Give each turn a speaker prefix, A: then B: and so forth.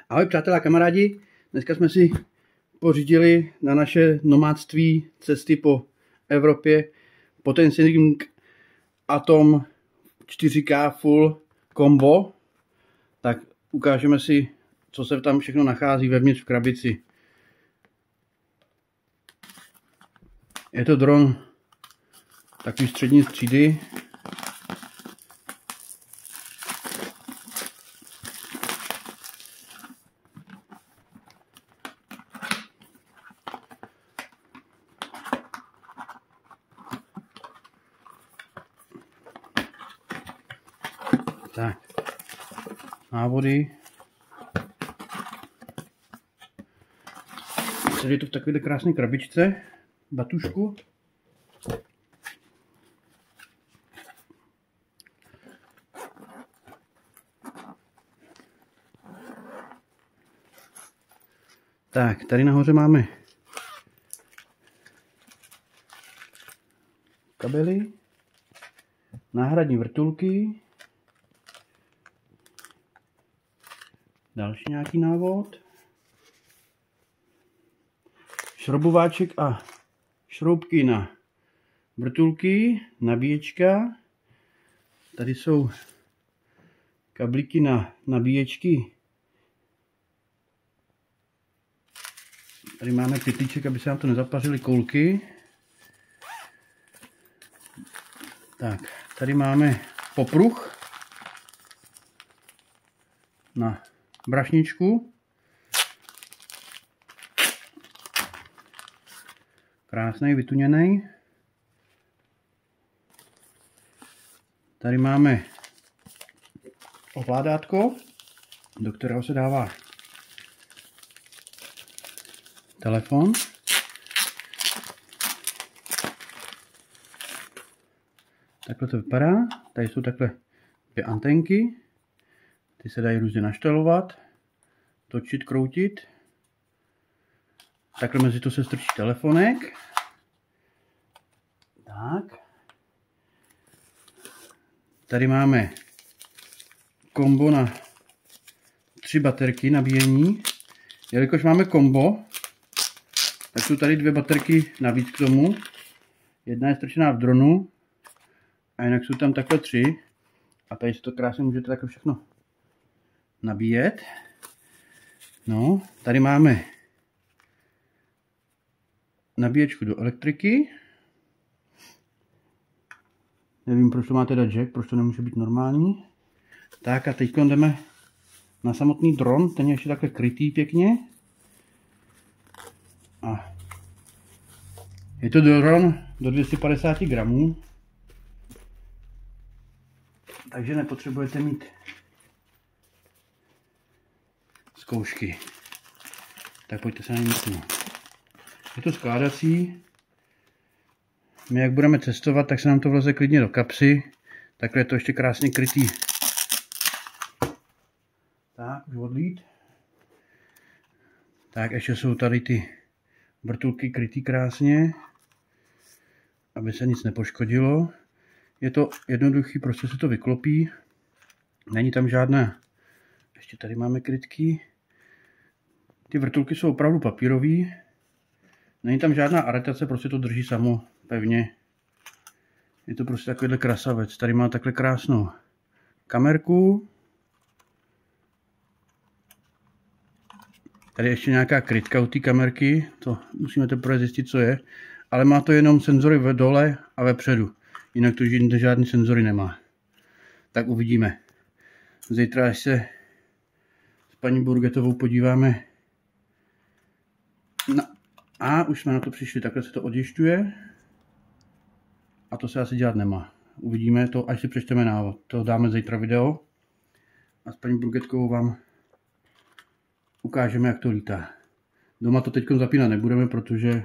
A: Ahoj přátelé a kamarádi, dneska jsme si pořídili na naše nomádství cesty po Evropě Potencing Atom 4K Full Combo. Tak ukážeme si, co se tam všechno nachází vevnitř v krabici. Je to dron takový střední třídy. Tak, návody. Sedí to v takové krásné krabičce, batušku. Tak, tady nahoře máme kabely, náhradní vrtulky, další nějaký návod, šrobováček a šroubky na vrtulky, nabíječka, tady jsou kablíky na nabíječky, tady máme pytlíček, aby se nám to nezapařily koulky. Tak, tady máme popruh na brašničku. Krásný, vytuněný. Tady máme ovládátko, do kterého se dává telefon. Takhle to vypadá. Tady jsou takhle dvě antenky. Ty se dají různě naštelovat, točit, kroutit. Takhle mezi to se strčí telefonek. Tak. Tady máme kombo na 3 baterky nabíjení. Jelikož máme kombo, tak jsou tady 2 baterky navíc k tomu. Jedna je strčená v dronu a jinak jsou tam takhle 3. A tady si to krásně můžete takhle všechno nabíjet. No, tady máme nabíječku do elektriky. Nevím, proč to má teda jack, proč to nemůže být normální. Tak a teď jdeme na samotný dron, ten je ještě takhle krytý pěkně. A je to dron do 250 gramů. Takže nepotřebujete mít zkoušky. Tak pojďte se na něj mrknout. Je to skládací. My jak budeme cestovat, tak se nám to vleze klidně do kapsy. Takhle je to ještě krásně krytý. Tak, už odlít. Tak ještě jsou tady ty vrtulky krytý krásně, aby se nic nepoškodilo. Je to jednoduchý, prostě se to vyklopí. Není tam žádná. Ještě tady máme krytky. Ty vrtulky jsou opravdu papírový. Není tam žádná aretace, prostě to drží samo pevně. Je to prostě takovýhle krasavec. Tady má takhle krásnou kamerku. Tady ještě nějaká krytka u té kamerky. To musíme teprve zjistit, co je. Ale má to jenom senzory ve dole a vepředu. Jinak to jinde žádný senzory nemá. Tak uvidíme. Zítra, až se s paní Burgetovou podíváme a už jsme na to přišli, takhle se to odjišťuje a to se asi dělat nemá. Uvidíme to, až si přečteme návod. To dáme zítra video a s paní Burgetkovou vám ukážeme, jak to lítá. Doma to teď zapínat nebudeme, protože